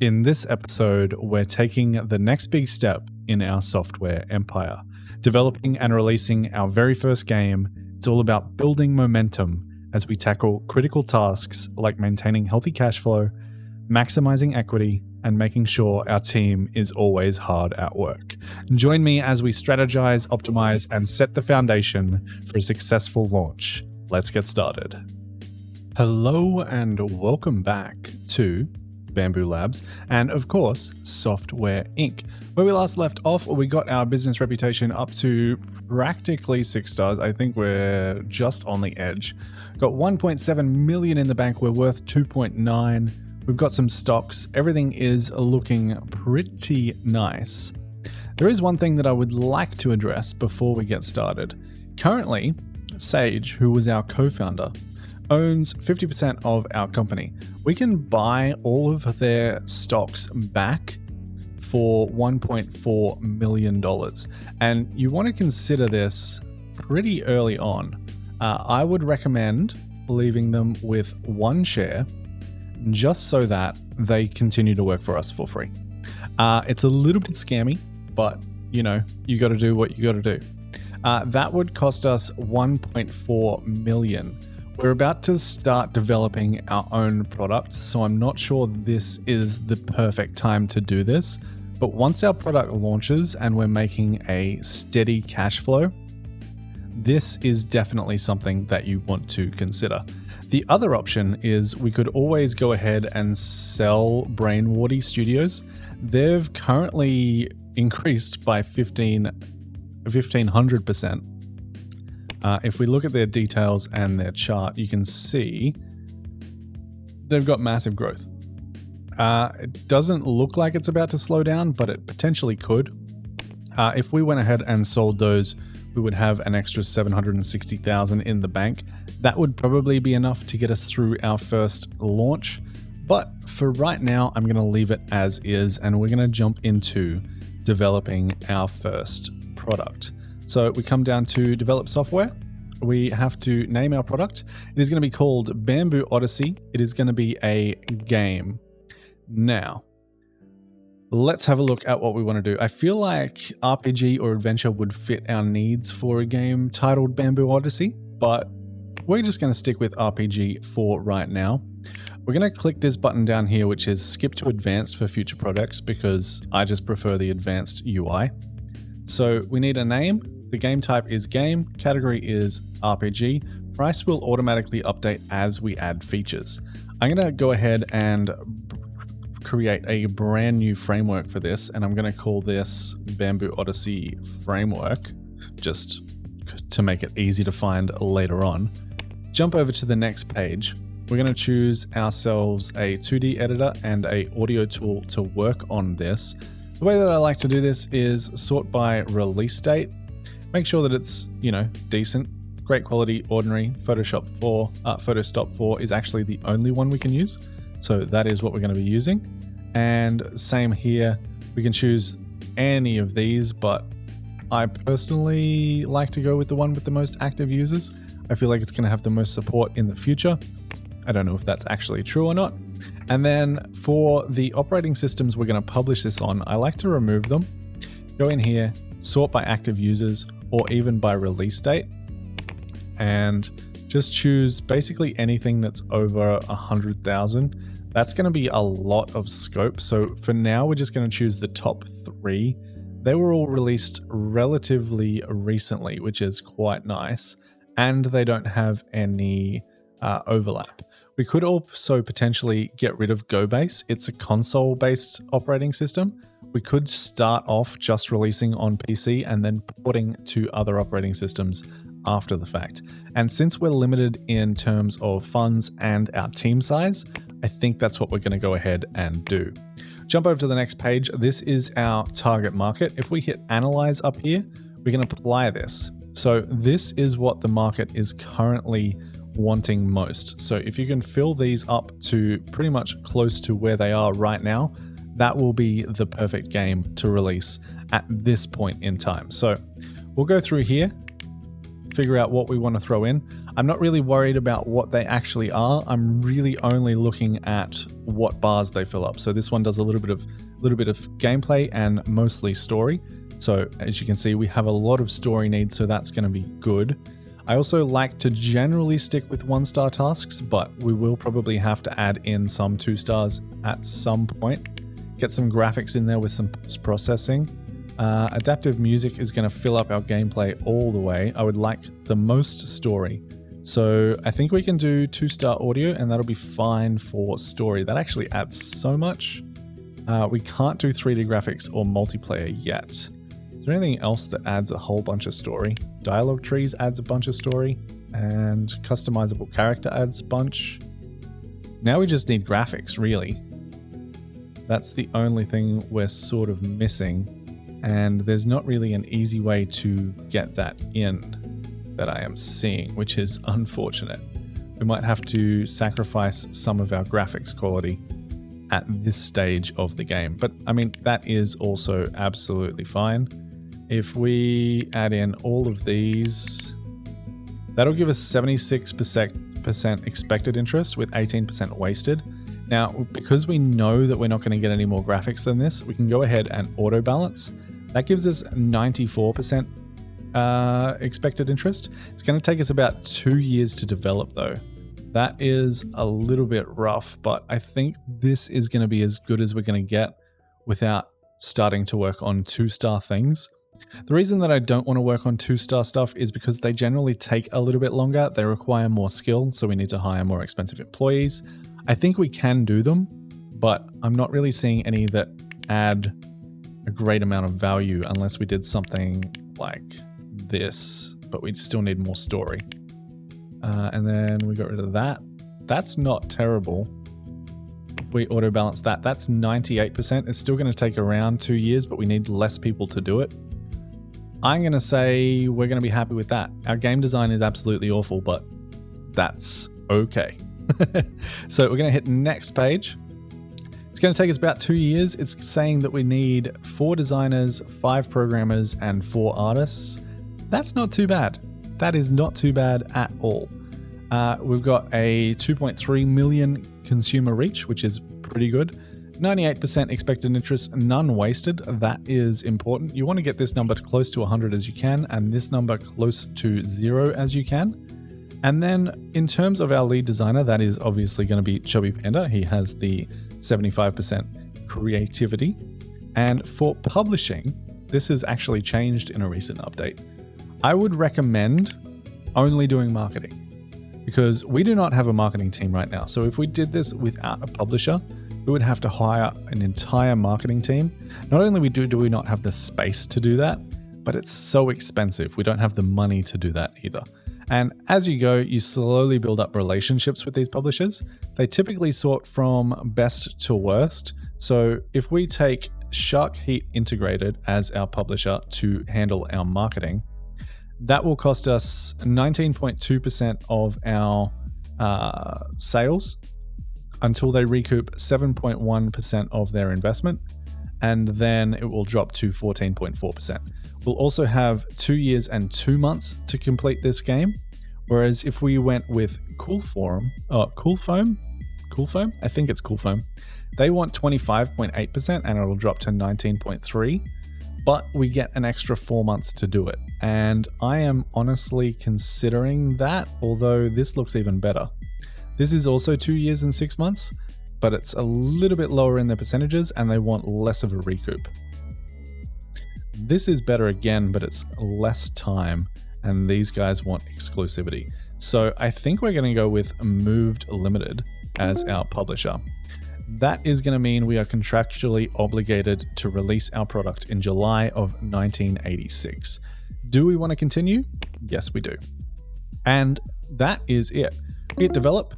In this episode, we're taking the next big step in our software empire, developing and releasing our very first game. It's all about building momentum as we tackle critical tasks like maintaining healthy cash flow, maximizing equity, and making sure our team is always hard at work. Join me as we strategize, optimize, and set the foundation for a successful launch. Let's get started. Hello and welcome back to Bamboo Labs, and of course, Software Inc. Where we last left off, we got our business reputation up to practically 6 stars. I think we're just on the edge. Got 1.7 million in the bank. We're worth 2.9. We've got some stocks. Everything is looking pretty nice. There is one thing that I would like to address before we get started. Currently, Sage, who was our co-founder, owns 50% of our company. We can buy all of their stocks back for $1.4 million. And you want to consider this pretty early on. I would recommend leaving them with 1 share just so that they continue to work for us for free. It's a little bit scammy, but you got to do what you got to do. That would cost us $1.4 million. We're about to start developing our own product, so I'm not sure this is the perfect time to do this. But once our product launches and we're making a steady cash flow, this is definitely something that you want to consider. The other option is we could always go ahead and sell Brainwardy Studios. They've currently increased by 1,500%. If we look at their details and their chart, you can see they've got massive growth. It doesn't look like it's about to slow down, but it potentially could. If we went ahead and sold those, we would have an extra 760,000 in the bank. That would probably be enough to get us through our first launch. But for right now, I'm going to leave it as is, and we're going to jump into developing our first product. So we come down to develop software. We have to name our product. It is going to be called Bamboo Odyssey. It is going to be a game. Now, let's have a look at what we want to do. I feel like RPG or adventure would fit our needs for a game titled Bamboo Odyssey, but we're just going to stick with RPG for right now. We're going to click this button down here, which is skip to advanced for future products, because I just prefer the advanced UI. So we need a name. The game type is game. Category is RPG. Price will automatically update as we add features. I'm going to go ahead and create a brand new framework for this, and I'm going to call this Bamboo Odyssey Framework, just to make it easy to find later on. Jump over to the next page. We're going to choose ourselves a 2D editor and a audio tool to work on this. The way that I like to do this is sort by release date. Make sure that it's, decent, great quality, ordinary. Photoshop 4 is actually the only one we can use. So that is what we're going to be using. And same here, we can choose any of these, but I personally like to go with the one with the most active users. I feel like it's going to have the most support in the future. I don't know if that's actually true or not. And then for the operating systems we're going to publish this on, I like to remove them. Go in here, sort by active users or even by release date, and just choose basically anything that's over 100,000. That's going to be a lot of scope. So for now, we're just going to choose the top 3. They were all released relatively recently, which is quite nice. And they don't have any overlap. We could also potentially get rid of GoBase. It's a console-based operating system. We could start off just releasing on PC and then porting to other operating systems after the fact. And since we're limited in terms of funds and our team size, I think that's what we're going to go ahead and do. Jump over to the next page. This is our target market. If we hit Analyze up here, we can apply this. So this is what the market is currently wanting most. So if you can fill these up to pretty much close to where they are right now, that will be the perfect game to release at this point in time. So we'll go through here, figure out what we want to throw in. I'm not really worried about what they actually are. I'm really only looking at what bars they fill up. So this one does a little bit of gameplay and mostly story. So as you can see, we have a lot of story needs, so that's going to be good. I also like to generally stick with 1-star tasks, but we will probably have to add in some 2 stars at some point. Get some graphics in there with some post-processing. Adaptive music is going to fill up our gameplay all the way. I would like the most story. So I think we can do 2-star audio and that'll be fine for story. That actually adds so much. We can't do 3D graphics or multiplayer yet. Is there anything else that adds a whole bunch of story? Dialogue trees adds a bunch of story, and customizable character adds a bunch. Now we just need graphics, really. That's the only thing we're sort of missing, and there's not really an easy way to get that in that I am seeing, which is unfortunate. We might have to sacrifice some of our graphics quality at this stage of the game, but I mean, that is also absolutely fine. If we add in all of these, that'll give us 76% expected interest with 18% wasted. Now, because we know that we're not going to get any more graphics than this, we can go ahead and auto balance. That gives us 94% expected interest. It's going to take us about 2 years to develop though. That is a little bit rough, but I think this is going to be as good as we're going to get without starting to work on 2-star things. The reason that I don't want to work on 2-star stuff is because they generally take a little bit longer. They require more skill, so we need to hire more expensive employees. I think we can do them, but I'm not really seeing any that add a great amount of value unless we did something like this, but we still need more story. And then we got rid of that. That's not terrible. If we auto balance that, that's 98%. It's still going to take around 2 years, but we need less people to do it. I'm going to say we're going to be happy with that. Our game design is absolutely awful, but that's okay. So we're going to hit next page. It's going to take us about 2 years. It's saying that we need 4 designers, 5 programmers, and 4 artists. That's not too bad. That is not too bad at all. We've got a 2.3 million consumer reach, which is pretty good. 98% expected interest, none wasted. That is important. You want to get this number close to 100 as you can, and this number close to 0 as you can. And then in terms of our lead designer, that is obviously going to be Chubby Panda. He has the 75% creativity. And for publishing, this has actually changed in a recent update. I would recommend only doing marketing because we do not have a marketing team right now. So if we did this without a publisher, we would have to hire an entire marketing team. Not only do we not have the space to do that, but it's so expensive. We don't have the money to do that either. And as you go, you slowly build up relationships with these publishers. They typically sort from best to worst. So if we take Shark Heat Integrated as our publisher to handle our marketing, that will cost us 19.2% of our sales until they recoup 7.1% of their investment, and then it will drop to 14.4%. We'll also have 2 years and 2 months to complete this game, whereas if we went with Cool Foam, I think it's Cool Foam, they want 25.8% and it'll drop to 19.3%, but we get an extra 4 months to do it. And I am honestly considering that, although this looks even better. This is also 2 years and 6 months, but it's a little bit lower in the percentages and they want less of a recoup. This is better again, but it's less time and these guys want exclusivity. So I think we're going to go with Moved Limited as our publisher. That is going to mean we are contractually obligated to release our product in July of 1986. Do we want to continue? Yes, we do. And that is it. We hit develop.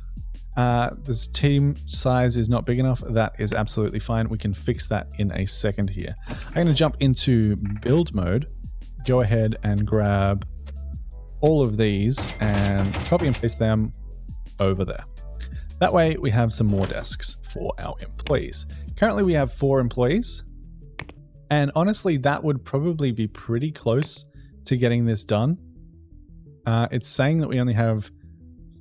This team size is not big enough. That is absolutely fine. We can fix that in a second here. I'm going to jump into build mode, go ahead and grab all of these and copy and paste them over there. That way we have some more desks for our employees. Currently we have 4 employees, and honestly that would probably be pretty close to getting this done. It's saying that we only have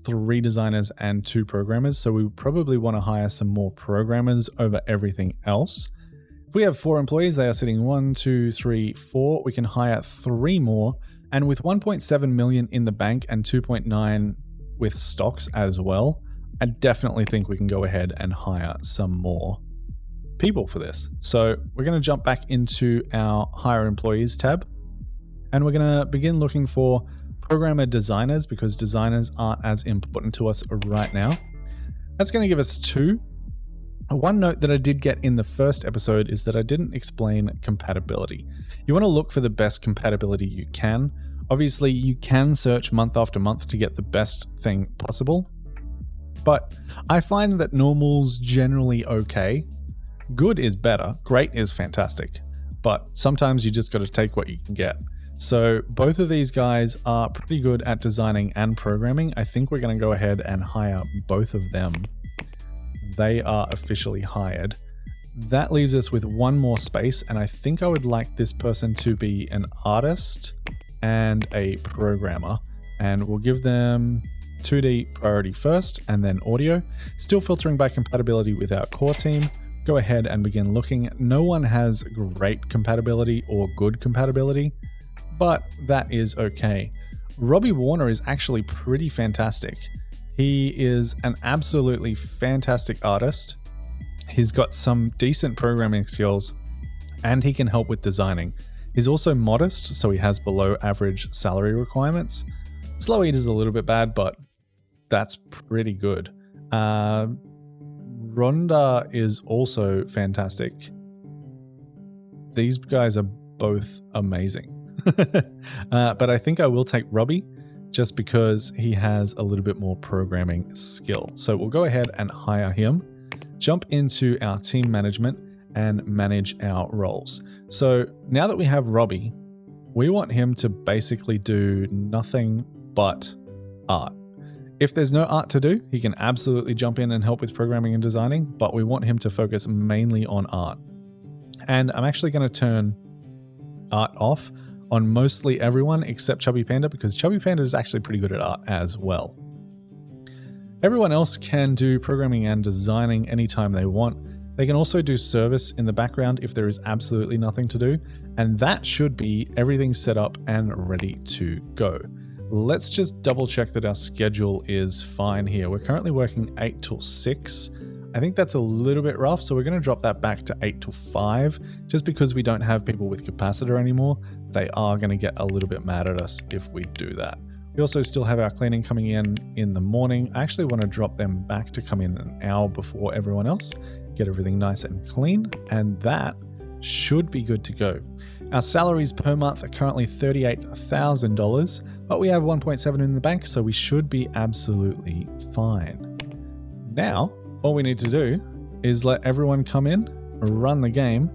3 designers and 2 programmers, so we probably want to hire some more programmers over everything else. If we have 4 employees, they are sitting 1, 2, 3, 4. We can hire 3 more, and with 1.7 million in the bank and 2.9 with stocks as well, I definitely think we can go ahead and hire some more people for this. So we're going to jump back into our hire employees tab, and we're going to begin looking for programmer designers, because designers aren't as important to us right now. That's going to give us 2. One note that I did get in the first episode is that I didn't explain compatibility. You want to look for the best compatibility you can. Obviously, you can search month after month to get the best thing possible, but I find that normal's generally okay. Good is better, great is fantastic, but sometimes you just got to take what you can get. So both of these guys are pretty good at designing and programming. I think we're going to go ahead and hire both of them. They are officially hired. That leaves us with 1 more space, and I think I would like this person to be an artist and a programmer, and we'll give them 2D priority first and then audio. Still filtering by compatibility with our core team. Go ahead and begin looking. No one has great compatibility or good compatibility, but that is okay. Robbie Warner is actually pretty fantastic. He is an absolutely fantastic artist. He's got some decent programming skills, and he can help with designing. He's also modest, so he has below average salary requirements. Slow Eat is a little bit bad, but that's pretty good. Rhonda is also fantastic. These guys are both amazing. But I think I will take Robbie just because he has a little bit more programming skill. So we'll go ahead and hire him, jump into our team management, and manage our roles. So now that we have Robbie, we want him to basically do nothing but art. If there's no art to do, he can absolutely jump in and help with programming and designing, but we want him to focus mainly on art. And I'm actually going to turn art off on mostly everyone except Chubby Panda, because Chubby Panda is actually pretty good at art as well. Everyone else can do programming and designing anytime they want. They can also do service in the background if there is absolutely nothing to do, and that should be everything set up and ready to go. Let's just double check that our schedule is fine here. We're currently working 8 till 6. I think that's a little bit rough, so we're going to drop that back to 8 till 5. Just because we don't have people with capacitor anymore, they are going to get a little bit mad at us if we do that. We also still have our cleaning coming in the morning. I actually want to drop them back to come in an hour before everyone else, get everything nice and clean, and that should be good to go. Our salaries per month are currently $38,000, but we have 1.7 in the bank, so we should be absolutely fine. Now, all we need to do is let everyone come in, run the game,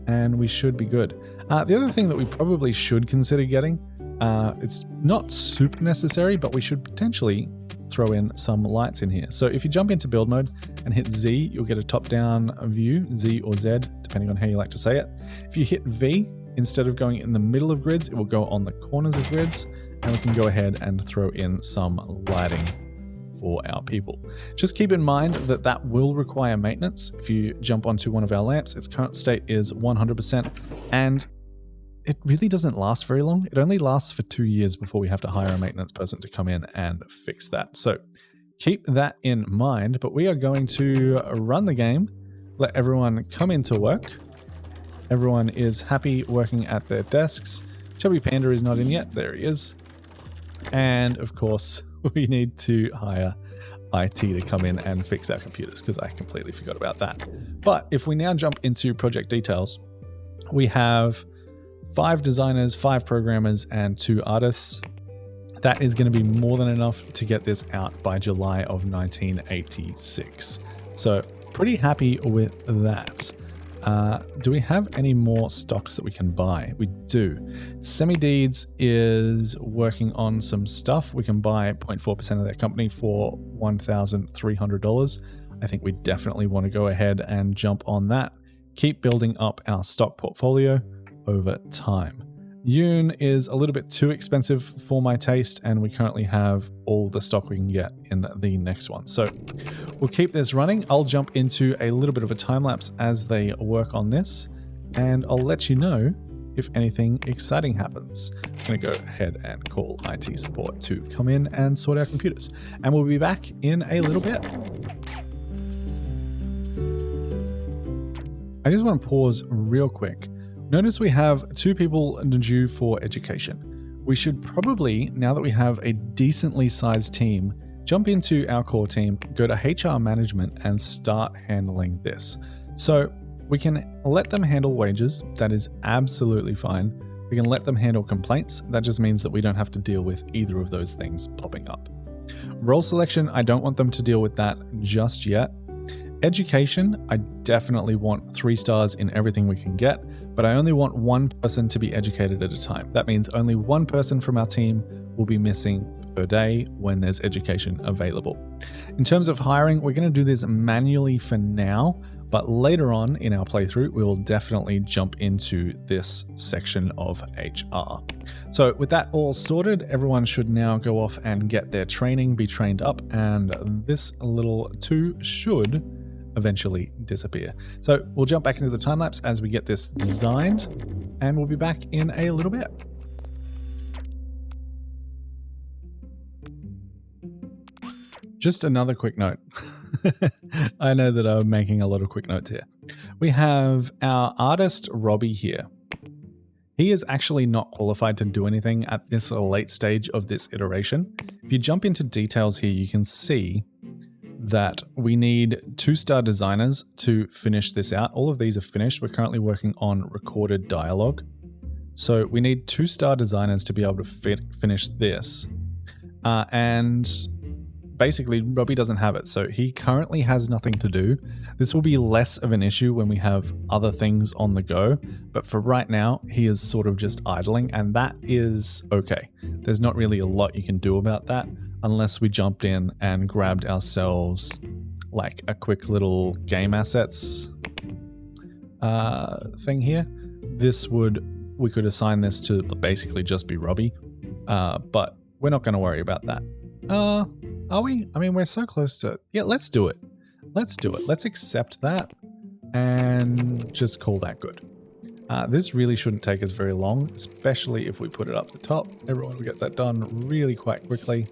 and we should be good. The other thing that we probably should consider getting, it's not super necessary, but we should potentially throw in some lights in here. So if you jump into build mode and hit Z, you'll get a top-down view, Z or Z, depending on how you like to say it. If you hit V, instead of going in the middle of grids, it will go on the corners of grids, and we can go ahead and throw in some lighting for our people. Just keep in mind that that will require maintenance. If you jump onto one of our lamps, its current state is 100%, and it really doesn't last very long. It only lasts for 2 years before we have to hire a maintenance person to come in and fix that. So keep that in mind, but we are going to run the game, let everyone come into work. Everyone is happy working at their desks. Chubby Panda is not in yet. There he is. And of course, we need to hire IT to come in and fix our computers, because I completely forgot about that. But if we now jump into project details, we have 5 designers, 5 programmers, and 2 artists. That is going to be more than enough to get this out by July of 1986. So pretty happy with that. Do we have any more stocks that we can buy? We do. Semi-Deeds is working on some stuff. We can buy 0.4% of their company for $1,300. I think we definitely want to go ahead and jump on that. Keep building up our stock portfolio over time. Yoon is a little bit too expensive for my taste, and we currently have all the stock we can get in the next one. So we'll keep this running. I'll jump into a little bit of a time lapse as they work on this, and I'll let you know if anything exciting happens. I'm going to go ahead and call IT support to come in and sort our computers, and we'll be back in a little bit. I just want to pause real quick. Notice we have 2 people due for education. We should probably, now that we have a decently sized team, jump into our core team, go to HR management and start handling this. So we can let them handle wages. That is absolutely fine. We can let them handle complaints. That just means that we don't have to deal with either of those things popping up. Role selection, I don't want them to deal with that just yet. Education, I definitely want 3 stars in everything we can get, but I only want 1 person to be educated at a time. That means only 1 person from our team will be missing per day when there's education available. In terms of hiring, we're going to do this manually for now, but later on in our playthrough, we will definitely jump into this section of HR. So with that all sorted, everyone should now go off and get their training, be trained up, and this little 2 should eventually disappear. So we'll jump back into the time lapse as we get this designed, and we'll be back in a little bit. Just another quick note. I know that I'm making a lot of quick notes here. We have our artist Robbie here. He is actually not qualified to do anything at this late stage of this iteration. If you jump into details here, you can see that we need 2-star designers to finish this out. All of these are finished. We're currently working on recorded dialogue. So we need 2-star designers to be able to finish this. And basically, Robbie doesn't have it. So he currently has nothing to do. This will be less of an issue when we have other things on the go. But for right now, he is sort of just idling, and that is okay. There's not really a lot you can do about that unless we jumped in and grabbed ourselves like a quick little game assets thing here. We could assign this to basically just be Robbie, but we're not going to worry about that. Are we? I mean, we're so close to... Yeah, let's do it. Let's do it. Let's accept that and just call that good. This really shouldn't take us very long, especially if we put it up the top. Everyone will get that done really quite quickly.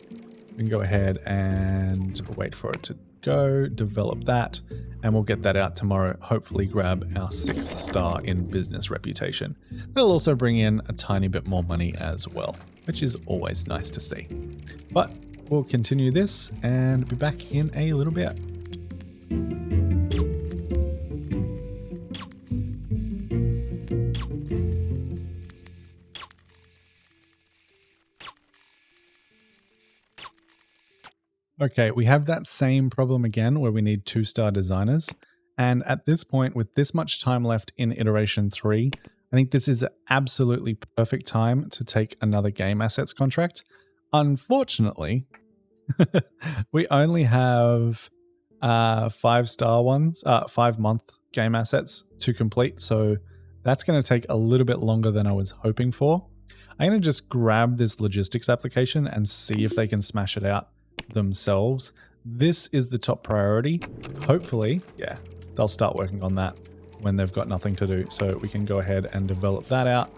We can go ahead and wait for it to go, develop that, and we'll get that out tomorrow. Hopefully grab our 6th star in business reputation. It'll also bring in a tiny bit more money as well, which is always nice to see. But we'll continue this and be back in a little bit. Okay, we have that same problem again where we need 2-star designers. And at this point, with this much time left in iteration 3, I think this is an absolutely perfect time to take another game assets contract. Unfortunately, we only have 5-star ones, 5-month game assets to complete. So that's going to take a little bit longer than I was hoping for. I'm going to just grab this logistics application and see if they can smash it out themselves. This is the top priority. Hopefully, yeah, they'll start working on that when they've got nothing to do. So we can go ahead and develop that out,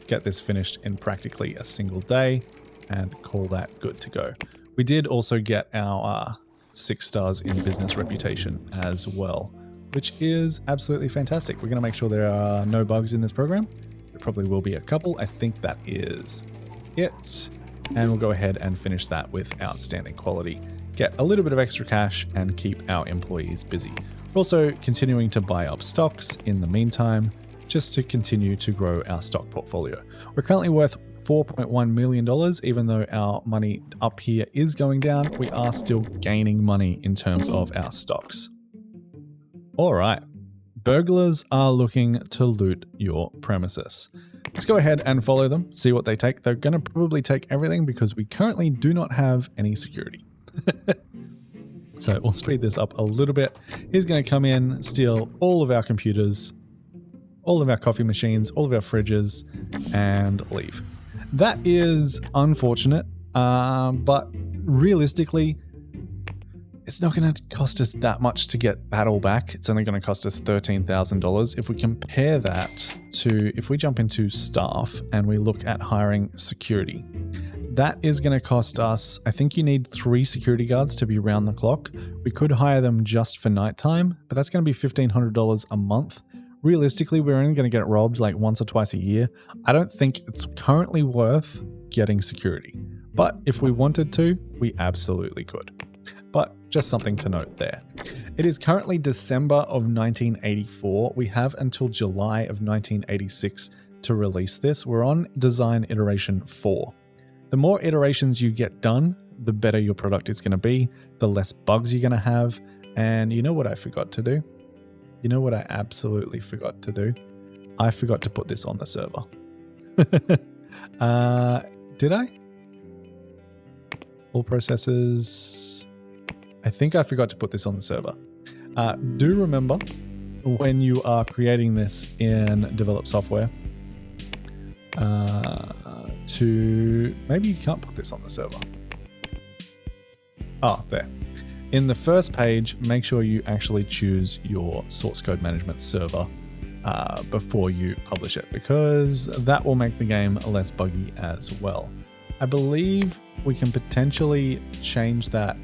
get this finished in practically a single day, and call that good to go. We did also get our 6 stars in business reputation as well, which is absolutely fantastic. We're going to make sure there are no bugs in this program. There probably will be a couple. I think that is it. And we'll go ahead and finish that with outstanding quality. Get a little bit of extra cash and keep our employees busy. We're also continuing to buy up stocks in the meantime, just to continue to grow our stock portfolio. We're currently worth $4.1 million, even though our money up here is going down, we are still gaining money in terms of our stocks. All right, burglars are looking to loot your premises. Let's go ahead and follow them, see what they take. They're going to probably take everything because we currently do not have any security. So we'll speed this up a little bit. He's going to come in, steal all of our computers, all of our coffee machines, all of our fridges, and leave. That is unfortunate, but realistically, it's not going to cost us that much to get that all back. It's only going to cost us $13,000. If we compare that to, if we jump into staff and we look at hiring security, that is going to cost us, I think you need 3 security guards to be round the clock. We could hire them just for nighttime, but that's going to be $1,500 a month. Realistically, we're only going to get robbed like once or twice a year. I don't think it's currently worth getting security, but if we wanted to, we absolutely could. But just something to note there. It is currently December of 1984. We have until July of 1986 to release this. We're on design iteration 4. The more iterations you get done, the better your product is going to be, the less bugs you're going to have. And you know what I forgot to do? You know what I absolutely forgot to do? I forgot to put this on the server. Did I? All processes. I think I forgot to put this on the server. Do remember when you are creating this in develop software to, maybe you can't put this on the server. Oh, there. In the first page, make sure you actually choose your source code management server before you publish it, because that will make the game less buggy as well. I believe we can potentially change that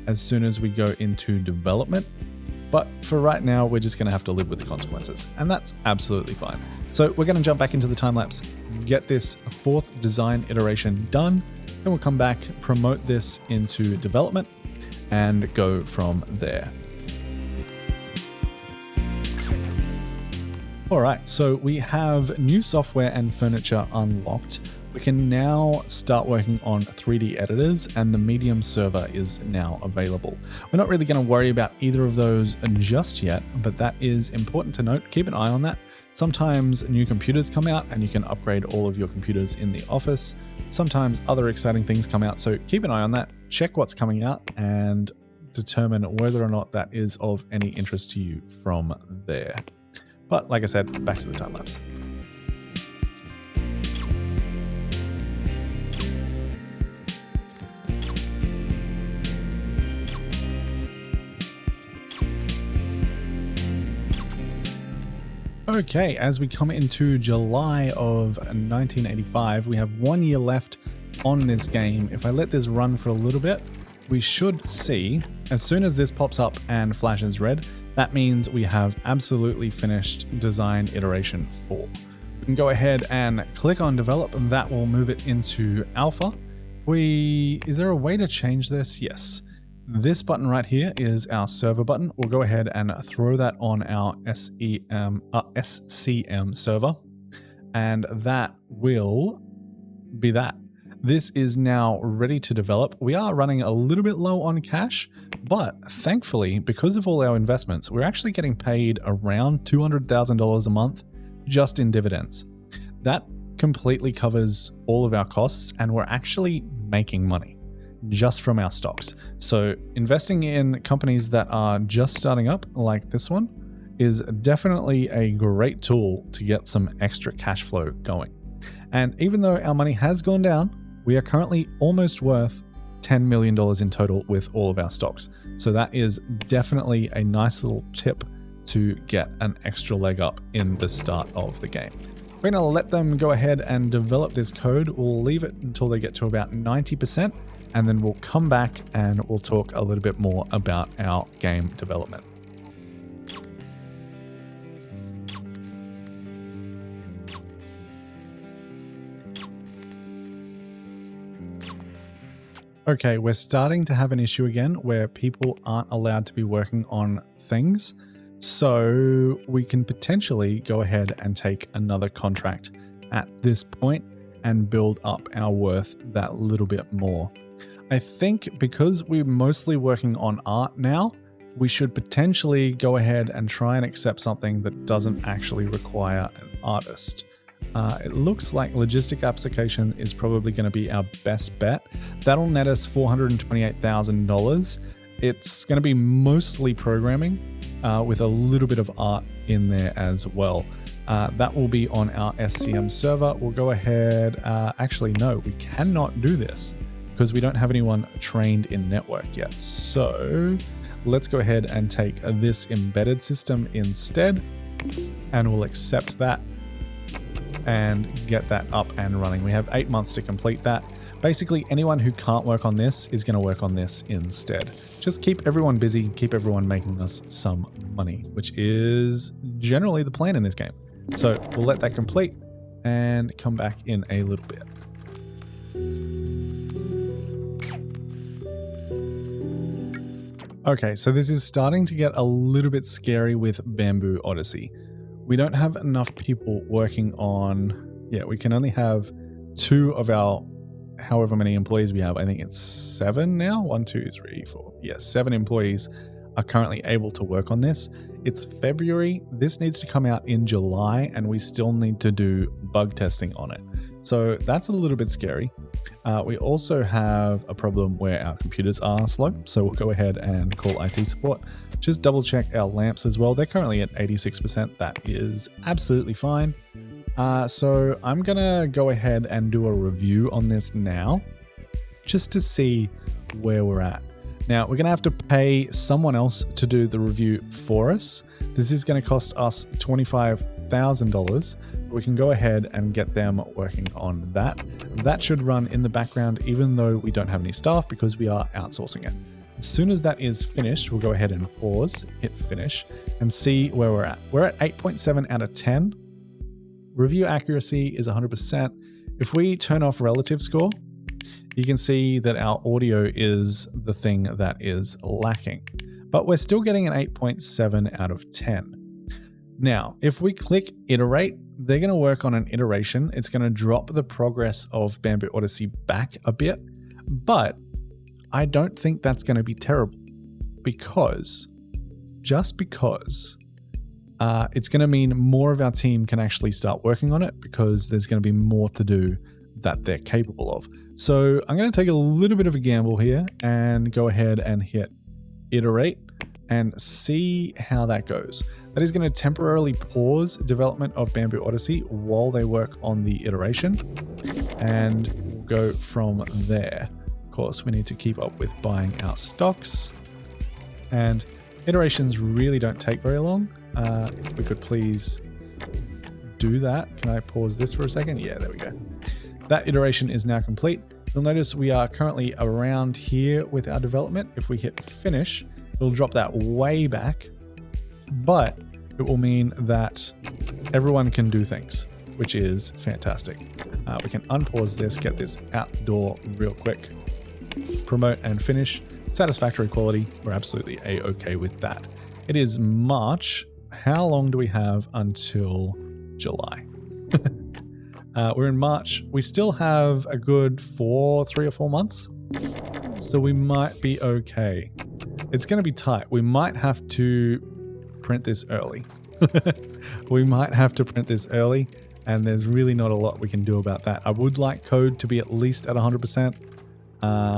as soon as we go into development, but for right now, we're just going to have to live with the consequences, and that's absolutely fine. So we're going to jump back into the time lapse, get this 4th design iteration done, then we'll come back, promote this into development, and go from there. All right, so we have new software and furniture unlocked. We can now start working on 3D editors, and the Medium server is now available. We're not really going to worry about either of those just yet, but that is important to note. Keep an eye on that. Sometimes new computers come out and you can upgrade all of your computers in the office. Sometimes other exciting things come out, so keep an eye on that. Check what's coming out and determine whether or not that is of any interest to you from there. But like I said, back to the time lapse. Okay, as we come into July of 1985, we have 1 year left on this game. If I let this run for a little bit, we should see, as soon as this pops up and flashes red, that means we have absolutely finished design iteration 4. We can go ahead and click on develop, and that will move it into alpha. Is there a way to change this? Yes. This button right here is our server button. We'll go ahead and throw that on our SCM server, and that will be that. This is now ready to develop. We are running a little bit low on cash, but thankfully, because of all our investments, we're actually getting paid around $200,000 a month just in dividends. That completely covers all of our costs, and we're actually making money just from our stocks. So investing in companies that are just starting up like this one is definitely a great tool to get some extra cash flow going. And even though our money has gone down, we are currently almost worth $10 million in total with all of our stocks. So that is definitely a nice little tip to get an extra leg up in the start of the game. We're going to let them go ahead and develop this code. We'll leave it until they get to about 90%, and then we'll come back and we'll talk a little bit more about our game development. Okay, we're starting to have an issue again where people aren't allowed to be working on things. So we can potentially go ahead and take another contract at this point and build up our worth that little bit more. I think because we're mostly working on art now, we should potentially go ahead and try and accept something that doesn't actually require an artist. It looks like logistic application is probably going to be our best bet. That'll net us $428,000. It's going to be mostly programming with a little bit of art in there as well. That will be on our SCM server. We'll go ahead. Actually, no, we cannot do this because we don't have anyone trained in network yet. So let's go ahead and take this embedded system instead, and we'll accept that and get that up and running. We have 8 months to complete that. Basically, anyone who can't work on this is going to work on this instead. Just keep everyone busy, keep everyone making us some money, which is generally the plan in this game. So we'll let that complete and come back in a little bit. Okay, so this is starting to get a little bit scary with Bamboo Odyssey. We don't have enough people working on... Yeah, we can only have 2 of our however many employees we have. I think it's 7 now. 1, 2, 3, 4. Yeah, 7 employees are currently able to work on this. It's February. This needs to come out in July, and we still need to do bug testing on it. So that's a little bit scary. We also have a problem where our computers are slow. So we'll go ahead and call IT support. Just double check our lamps as well. They're currently at 86%. That is absolutely fine. So I'm gonna go ahead and do a review on this now, just to see where we're at. Now we're gonna have to pay someone else to do the review for us. This is gonna cost us $25,000. We can go ahead and get them working on that. That should run in the background even though we don't have any staff because we are outsourcing it. As soon as that is finished, we'll go ahead and pause, hit finish, and see where we're at. We're at 8.7 out of 10. Review accuracy is 100%. If we turn off relative score, you can see that our audio is the thing that is lacking, but we're still getting an 8.7 out of 10. Now, if we click iterate, they're going to work on an iteration. It's going to drop the progress of Bamboo Odyssey back a bit, but I don't think that's going to be terrible because it's going to mean more of our team can actually start working on it because there's going to be more to do that they're capable of. So I'm going to take a little bit of a gamble here and go ahead and hit iterate and see how that goes. That is going to temporarily pause development of Bamboo Odyssey while they work on the iteration, and we'll go from there. Of course, we need to keep up with buying our stocks, and iterations really don't take very long. If we could please do that. Can I pause this for a second? Yeah, there we go. That iteration is now complete. You'll notice we are currently around here with our development. If we hit finish, it'll drop that way back, but it will mean that everyone can do things, which is fantastic. We can unpause this, get this outdoor real quick, promote and finish. Satisfactory quality. We're absolutely a-okay with that. It is March. How long do we have until July? We're in March. We still have a good 3 or 4 months. So we might be okay. It's going to be tight. We might have to print this early. And there's really not a lot we can do about that. I would like code to be at least at 100%,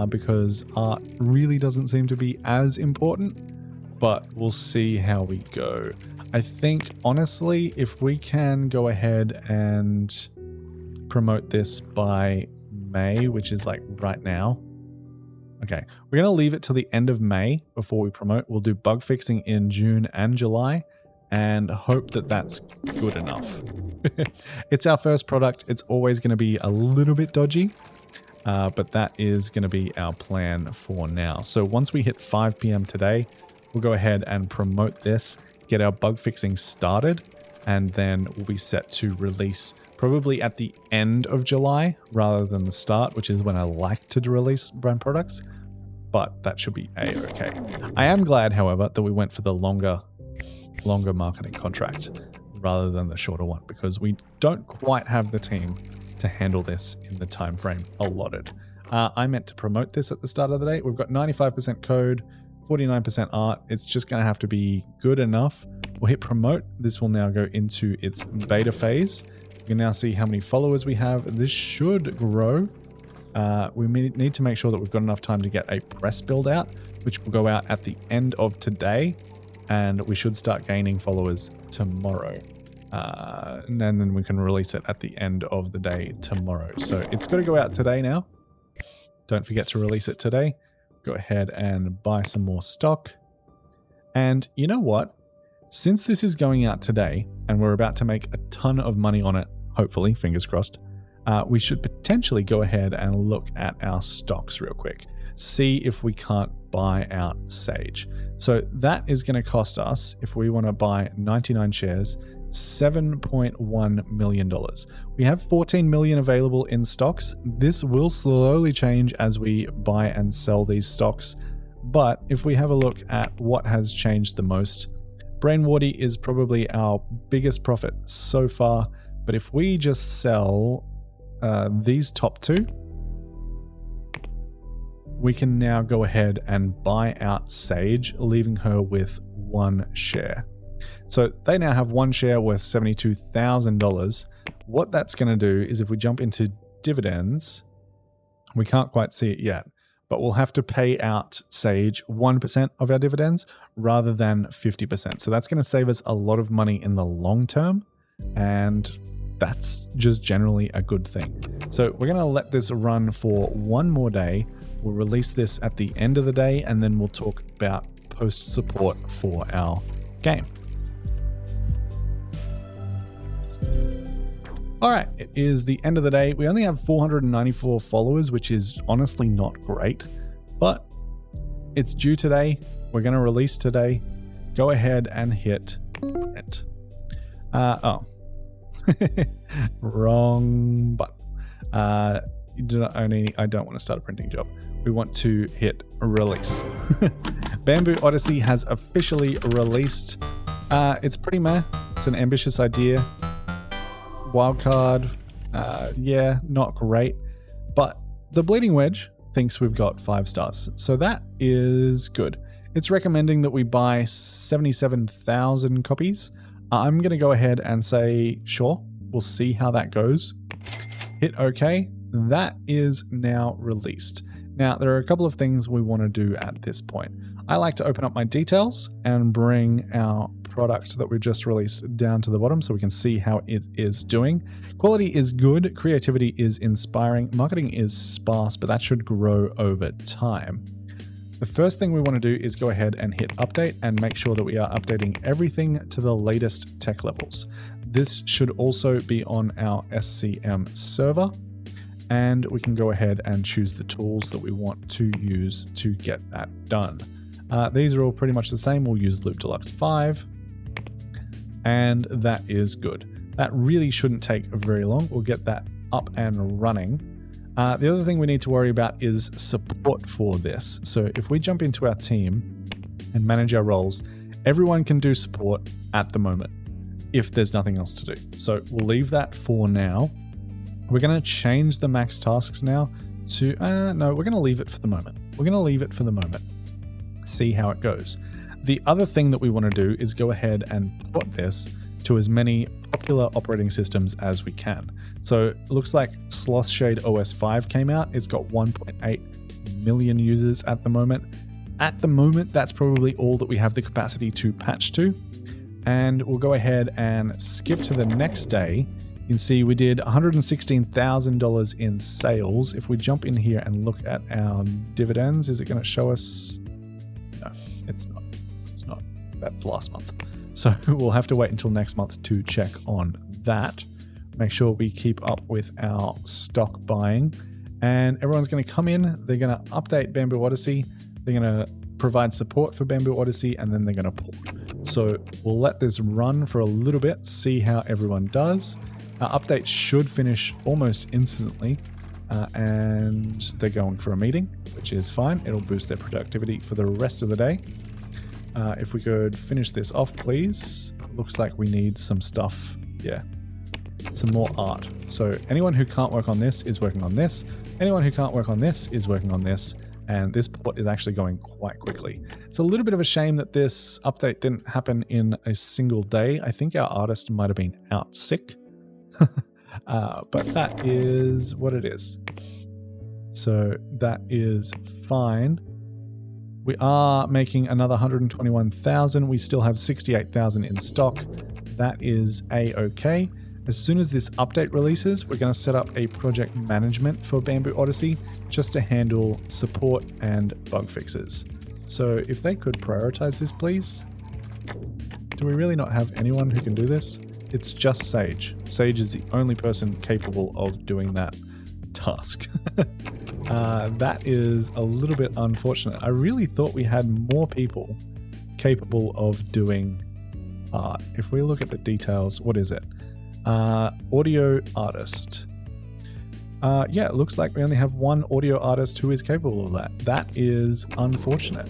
because art really doesn't seem to be as important, but we'll see how we go. I think, honestly, if we can go ahead and promote this by May, which is like right now. Okay, we're going to leave it till the end of May before we promote. We'll do bug fixing in June and July and hope that that's good enough. It's our first product. It's always going to be a little bit dodgy, but that is going to be our plan for now. So once we hit 5 p.m. today, we'll go ahead and promote this, get our bug fixing started, and then we'll be set to release probably at the end of July rather than the start, which is when I like to release brand products, but that should be a-okay. I am glad, however, that we went for the longer marketing contract rather than the shorter one, because we don't quite have the team to handle this in the time frame allotted. I meant to promote this at the start of the day. We've got 95% code, 49% art. It's just going to have to be good enough. We'll hit promote. This will now go into its beta phase. You can now see how many followers we have. This should grow we need to make sure that we've got enough time to get a press build out, which will go out at the end of today, and we should start gaining followers tomorrow. And then we can release it at the end of the day tomorrow. So it's got to go out today now. Don't forget to release it today. Go ahead and buy some more stock. And you know what? Since this is going out today and we're about to make a ton of money on it, hopefully, fingers crossed, we should potentially go ahead and look at our stocks real quick. See if we can't buy out Sage. So that is going to cost us, if we want to buy 99 shares, $7.1 million. We have 14 million available in stocks. This will slowly change as we buy and sell these stocks. But if we have a look at what has changed the most, Brainwardy is probably our biggest profit so far. But if we just sell these top two, we can now go ahead and buy out Sage, leaving her with 1 share. So they now have 1 share worth $72,000. What that's going to do is if we jump into dividends, we can't quite see it yet, but we'll have to pay out Sage 1% of our dividends rather than 50%. So that's going to save us a lot of money in the long term, and that's just generally a good thing. So we're going to let this run for 1 more day. We'll release this at the end of the day, and then we'll talk about post support for our game. All right, it is the end of the day. We only have 494 followers, which is honestly not great, but it's due today. We're going to release today. Go ahead and hit print. Wrong button. I don't want to start a printing job. We want to hit release. Bamboo Odyssey has officially released. It's pretty meh. It's an ambitious idea. Wildcard, yeah, not great. But the Bleeding Wedge thinks we've got 5 stars. So that is good. It's recommending that we buy 77,000 copies. I'm going to go ahead and say, sure, we'll see how that goes. Hit OK. That is now released. Now, there are a couple of things we want to do at this point. I like to open up my details and bring our product that we just released down to the bottom so we can see how it is doing. Quality is good. Creativity is inspiring. Marketing is sparse, but that should grow over time. The first thing we want to do is go ahead and hit update and make sure that we are updating everything to the latest tech levels. This should also be on our SCM server, and we can go ahead and choose the tools that we want to use to get that done. These are all pretty much the same. We'll use Loop Deluxe 5, and that is good. That really shouldn't take very long. We'll get that up and running. The other thing we need to worry about is support for this. So if we jump into our team and manage our roles, everyone can do support at the moment if there's nothing else to do. So we'll leave that for now. We're going to change the max tasks now to, no, we're going to leave it for the moment. We're going to leave it for the moment. See how it goes. The other thing that we want to do is go ahead and put this to as many popular operating systems as we can. So it looks like Slothshade OS 5 came out. It's got 1.8 million users at the moment. At the moment, that's probably all that we have the capacity to patch to. And we'll go ahead and skip to the next day. You can see we did $116,000 in sales. If we jump in here and look at our dividends, is it going to show us? No, it's not. It's not. That's last month. So we'll have to wait until next month to check on that. Make sure we keep up with our stock buying. And everyone's going to come in. They're going to update Bamboo Odyssey. They're going to provide support for Bamboo Odyssey, and then they're going to port. So we'll let this run for a little bit, see how everyone does. Our update should finish almost instantly, and they're going for a meeting, which is fine. It'll boost their productivity for the rest of the day. If we could finish this off, please. Looks like we need some stuff. Yeah, some more art. So anyone who can't work on this is working on this. Anyone who can't work on this is working on this. And this port is actually going quite quickly. It's a little bit of a shame that this update didn't happen in a single day. I think our artist might have been out sick. But that is what it is. So that is fine. We are making another 121,000. We still have 68,000 in stock. That is a-okay. As soon as this update releases, we're going to set up a project management for Bamboo Odyssey just to handle support and bug fixes. So if they could prioritize this, please. Do we really not have anyone who can do this? It's just Sage. Sage is the only person capable of doing that task. That is a little bit unfortunate. I really thought we had more people capable of doing art. If we look at the details, what is it? Audio artist. Yeah, it looks like we only have one audio artist who is capable of that. That is unfortunate.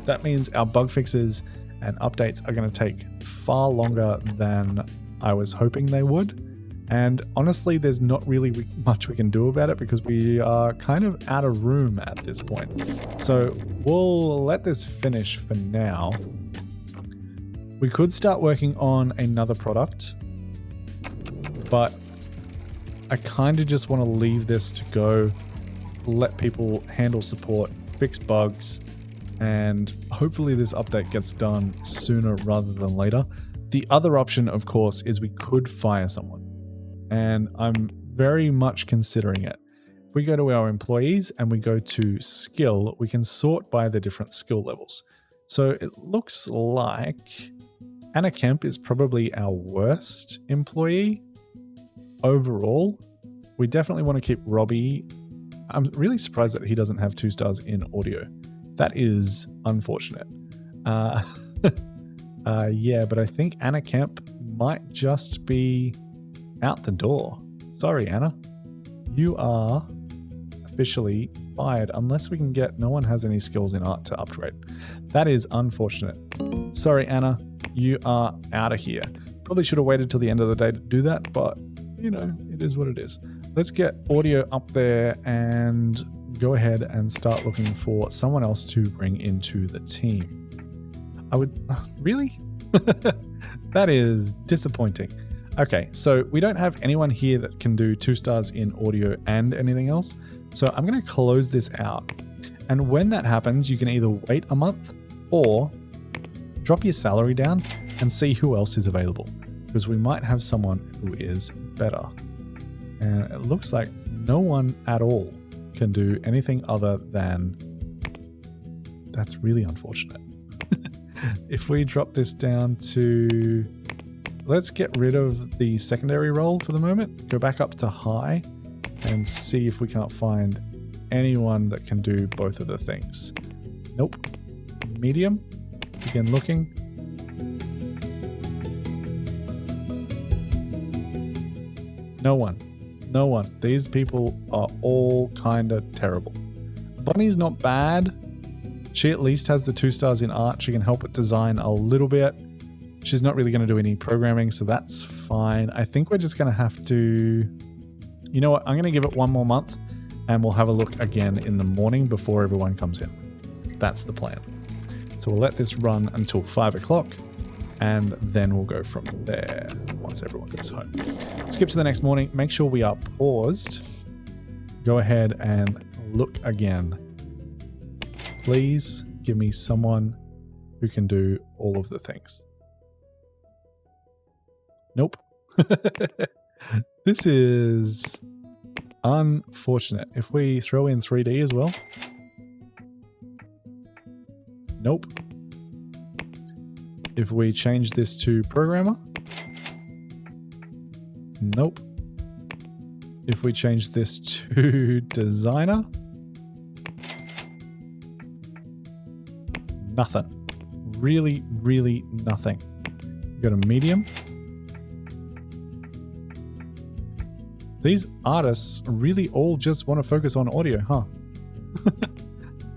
That means our bug fixes and updates are going to take far longer than I was hoping they would. And honestly, there's not really much we can do about it because we are kind of out of room at this point. So we'll let this finish for now. We could start working on another product, but I kind of just want to leave this to go, let people handle support, fix bugs, and hopefully this update gets done sooner rather than later. The other option, of course, is we could fire someone, and I'm very much considering it. If we go to our employees and we go to skill, we can sort by the different skill levels. So it looks like Anna Kemp is probably our worst employee overall. We definitely want to keep Robbie. I'm really surprised that he doesn't have 2 stars in audio. That is unfortunate. Yeah, but I think Anna Kemp might just be out the door. Sorry, Anna. You are officially fired unless we can get... No one has any skills in art to upgrade. That is unfortunate. Sorry, Anna. You are out of here. Probably should have waited till the end of the day to do that, but, you know, it is what it is. Let's get audio up there and go ahead and start looking for someone else to bring into the team. I would... Really? That is disappointing. Okay, so we don't have anyone here that can do 2 stars in audio and anything else. So I'm going to close this out. And when that happens, you can either wait a month or drop your salary down and see who else is available. Because we might have someone who is better. And it looks like no one at all can do anything other than... That's really unfortunate. If we drop this down to... Let's get rid of the secondary role for the moment. Go back up to high and see if we can't find anyone that can do both of the things. Nope. Medium. Begin looking. No one. No one. These people are all kind of terrible. Bunny's not bad. She at least has the 2 stars in art. She can help with design a little bit. She's not really going to do any programming, so that's fine. I think we're just going to have to... You know what? I'm going to give it one more month, and we'll have a look again in the morning before everyone comes in. That's the plan. So we'll let this run until 5 o'clock, and then we'll go from there once everyone goes home. Skip to the next morning. Make sure we are paused. Go ahead and look again. Please give me someone who can do all of the things. Nope. This is unfortunate. If we throw in 3D as well. Nope. If we change this to programmer. Nope. If we change this to designer. Nothing. Really, really nothing. Go to medium. These artists really all just want to focus on audio, huh?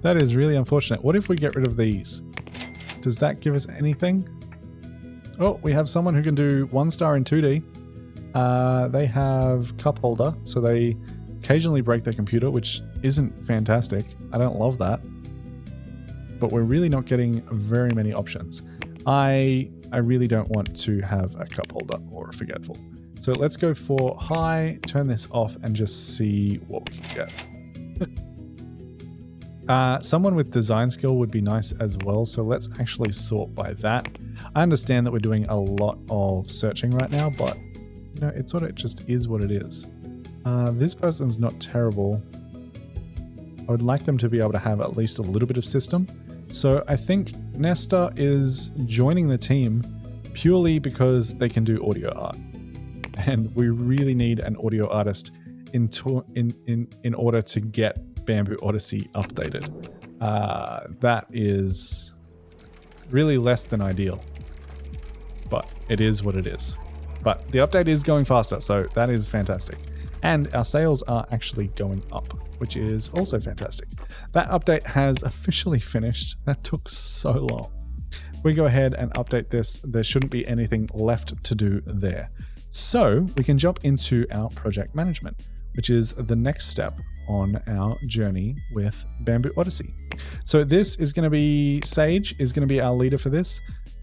That is really unfortunate. What if we get rid of these? Does that give us anything? Oh, we have someone who can do 1 star in 2D. They have cup holder, so they occasionally break their computer, which isn't fantastic. I don't love that. But we're really not getting very many options. I really don't want to have a cup holder or a forgetful. So let's go for high, turn this off, and just see what we can get. Someone with design skill would be nice as well. So let's actually sort by that. I understand that we're doing a lot of searching right now, but you know, it sort of just is what it is. This person's not terrible. I would like them to be able to have at least a little bit of system. So I think Nesta is joining the team purely because they can do audio art. And we really need an audio artist in order to get Bamboo Odyssey updated. That is really less than ideal, but it is what it is. But the update is going faster, so that is fantastic. And our sales are actually going up, which is also fantastic. That update has officially finished. That took so long. If we go ahead and update this, there shouldn't be anything left to do there. So we can jump into our project management, which is the next step on our journey with Bamboo Odyssey. So this is going to be Sage is going to be our leader for this.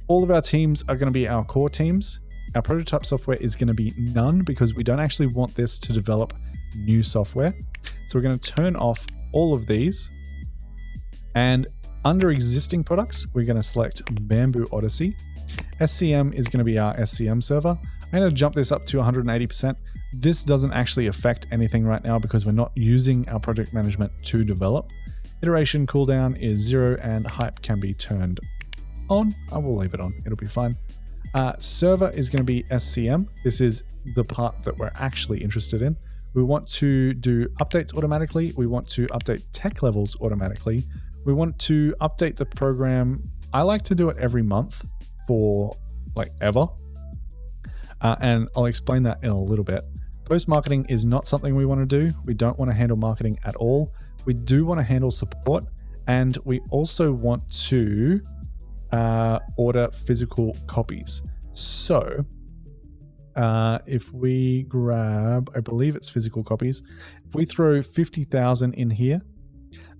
All of our teams are going to be our core teams. Our prototype software is going to be none because we don't actually want this to develop new software. So we're going to turn off all of these, and under existing products, we're going to select Bamboo Odyssey. SCM is going to be our SCM server. I'm going to jump this up to 180%. This doesn't actually affect anything right now because we're not using our project management to develop. Iteration cooldown is 0 and hype can be turned on. I will leave it on. It'll be fine. Server is going to be SCM. This is the part that we're actually interested in. We want to do updates automatically. We want to update tech levels automatically. We want to update the program. I like to do it every month for like ever. And I'll explain that in a little bit. Post-marketing is not something we want to do. We don't want to handle marketing at all. We do want to handle support. And we also want to order physical copies. So if we grab, I believe it's physical copies. If we throw 50,000 in here,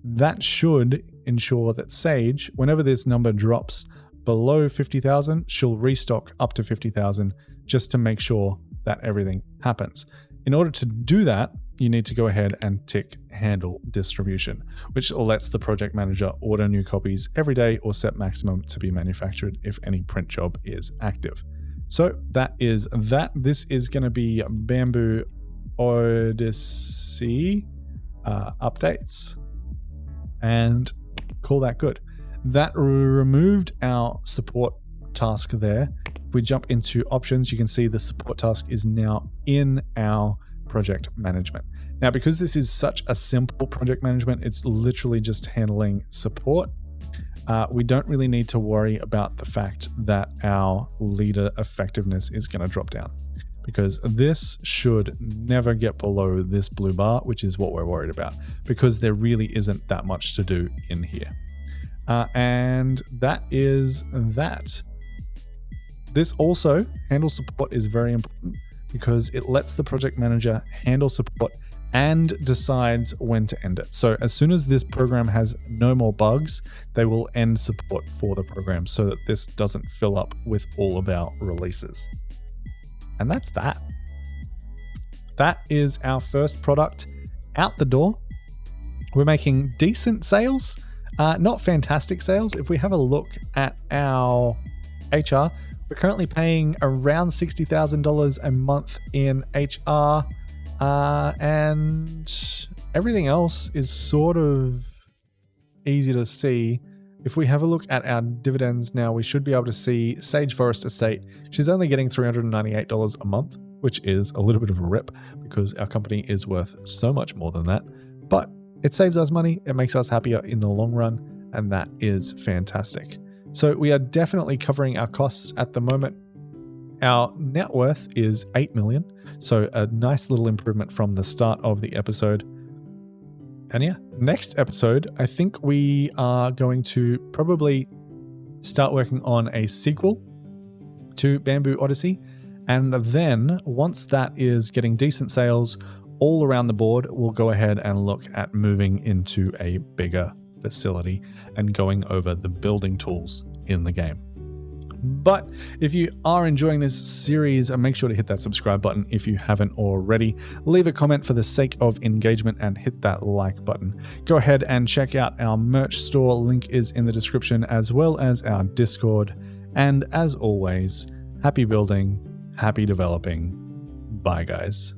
that should ensure that Sage, whenever this number drops below 50,000, she'll restock up to 50,000 just to make sure that everything happens. In order to do that, you need to go ahead and tick handle distribution, which lets the project manager order new copies every day or set maximum to be manufactured if any print job is active. So that is that. This is going to be Bamboo Odyssey updates and call that good. That removed our support task there. If we jump into options, you can see the support task is now in our project management. Now, because this is such a simple project management, it's literally just handling support. We don't really need to worry about the fact that our leader effectiveness is going to drop down, because this should never get below this blue bar, which is what we're worried about, because there really isn't that much to do in here. And that is that. This also, handle support is very important because it lets the project manager handle support and decides when to end it. So as soon as this program has no more bugs, they will end support for the program so that this doesn't fill up with all of our releases. And that's that. That is our first product out the door. We're making decent sales, not fantastic sales. If we have a look at our HR, we're currently paying around $60,000 a month in HR, and everything else is sort of easy to see. If we have a look at our dividends now, we should be able to see Sage Forest Estate. She's only getting $398 a month, which is a little bit of a rip because our company is worth so much more than that. But it saves us money, it makes us happier in the long run, and that is fantastic. So we are definitely covering our costs at the moment. Our net worth is 8 million. So a nice little improvement from the start of the episode. And yeah, next episode, I think we are going to probably start working on a sequel to Bamboo Odyssey. And then once that is getting decent sales all around the board, we'll go ahead and look at moving into a bigger facility and going over the building tools in the game. But if you are enjoying this series, make sure to hit that subscribe button if you haven't already. Leave a comment for the sake of engagement and hit that like button. Go ahead and check out our merch store. Link is in the description, as well as our Discord. And as always, happy building, happy developing. Bye, guys.